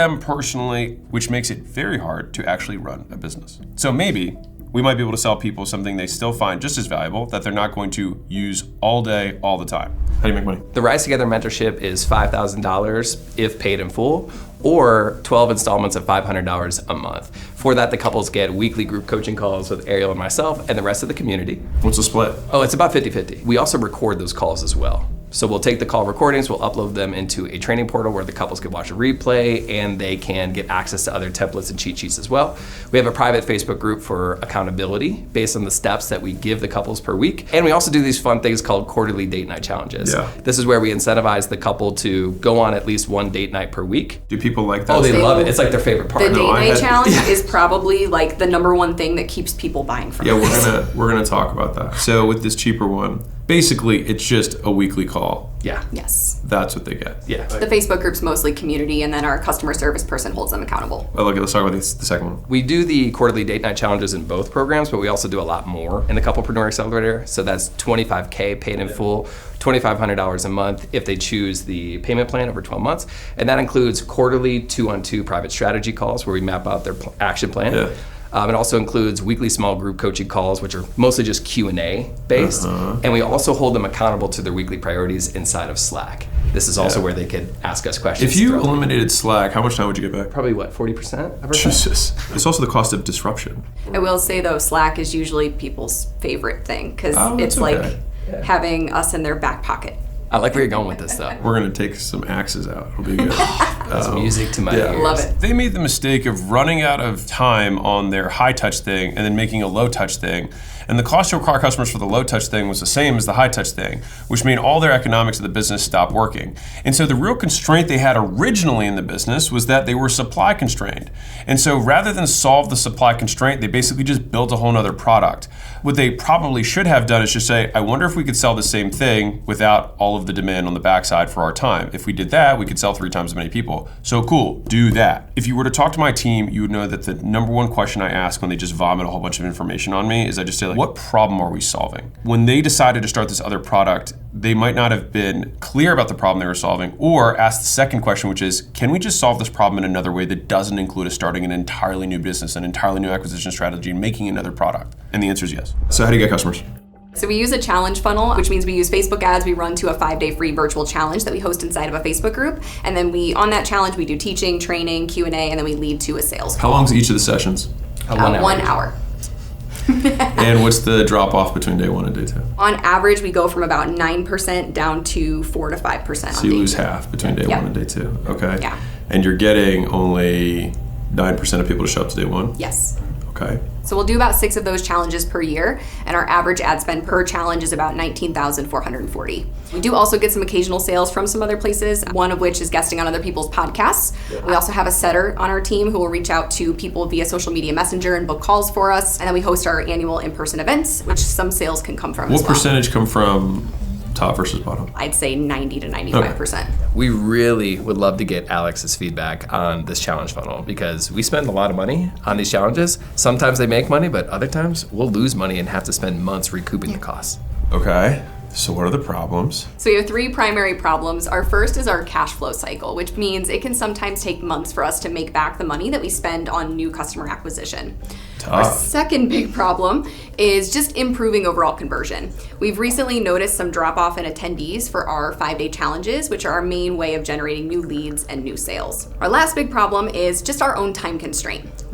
them personally, which makes it very hard to actually run a business. So maybe we might be able to sell people something they still find just as valuable that they're not going to use all day, all the time. How do you make money? The Rise Together mentorship is $5,000 if paid in full, or 12 installments of $500 a month. For that, the couples get weekly group coaching calls with Ariel and myself and the rest of the community. What's the split? Oh, it's about 50-50. We also record those calls as well. So we'll take the call recordings, we'll upload them into a training portal where the couples can watch a replay and they can get access to other templates and cheat sheets as well. We have a private Facebook group for accountability based on the steps that we give the couples per week. And we also do these fun things called quarterly date night challenges. Yeah. This is where we incentivize the couple to go on at least one date night per week. Do people like that? Oh, they love it. It's like their favorite part. The date night challenge is probably like the number one thing that keeps people buying from us. Yeah, we're gonna talk about that. So with this cheaper one, basically it's just a weekly call. Yeah. Yes. That's what they get. Yeah. The Facebook group's mostly community, and then our customer service person holds them accountable. Well, okay, let's talk about the second one. We do the quarterly date night challenges in both programs, but we also do a lot more in the Couplepreneur Accelerator. So that's $25K paid in full, $2,500 a month if they choose the payment plan over 12 months. And that includes quarterly 2-on-2 private strategy calls where we map out their action plan. Yeah. It also includes weekly small group coaching calls, which are mostly just Q&A based. And we also hold them accountable to their weekly priorities inside of Slack. This is also where they could ask us questions. If you eliminated Slack, how much time would you get back? Probably what, 40% of our time? Jesus. It's also the cost of disruption. I will say though, Slack is usually people's favorite thing because it's okay. like having us in their back pocket. I like where you're going with this though. We're gonna take some axes out. It'll be good. That's music to my ears. Love it. They made the mistake of running out of time on their high touch thing and then making a low touch thing. And the cost to acquire customers for the low touch thing was the same as the high touch thing, which made all their economics of the business stop working. And so the real constraint they had originally in the business was that they were supply constrained. And so rather than solve the supply constraint, they basically just built a whole nother product. What they probably should have done is just say, I wonder if we could sell the same thing without all of the demand on the backside for our time. If we did that, we could sell 3 times as many people. So cool, do that. If you were to talk to my team, you would know that the number one question I ask when they just vomit a whole bunch of information on me is I just say, like, what problem are we solving? When they decided to start this other product, they might not have been clear about the problem they were solving, or ask the second question, which is, can we just solve this problem in another way that doesn't include us starting an entirely new business, an entirely new acquisition strategy, and making another product? And the answer is yes. So how do you get customers? So we use a challenge funnel, which means we use Facebook ads. We run to a 5-day free virtual challenge that we host inside of a Facebook group. And then on that challenge, we do teaching, training, Q&A, and then we lead to a sales call. How long is each of the sessions? 1 hour. And what's the drop off between day 1 and day 2? On average, we go from about 9% down to 4 to 5%. So you lose half between day 1 and day 2. Okay. Yeah. And you're getting only 9% of people to show up to day 1? Yes. Okay. So we'll do about 6 of those challenges per year, and our average ad spend per challenge is about $19,440. We do also get some occasional sales from some other places, one of which is guesting on other people's podcasts. Yeah. We also have a setter on our team who will reach out to people via social media messenger and book calls for us, and then we host our annual in-person events, which some sales can come from as well. What percentage come from top versus bottom? I'd say 90 to 95%. Okay. We really would love to get Alex's feedback on this challenge funnel because we spend a lot of money on these challenges. Sometimes they make money, but other times we'll lose money and have to spend months recouping the costs. Okay. So what are the problems? So we have 3 primary problems. Our first is our cash flow cycle, which means it can sometimes take months for us to make back the money that we spend on new customer acquisition. Tough. Our second big problem is just improving overall conversion. We've recently noticed some drop off in attendees for our 5-day challenges, which are our main way of generating new leads and new sales. Our last big problem is just our own time constraint.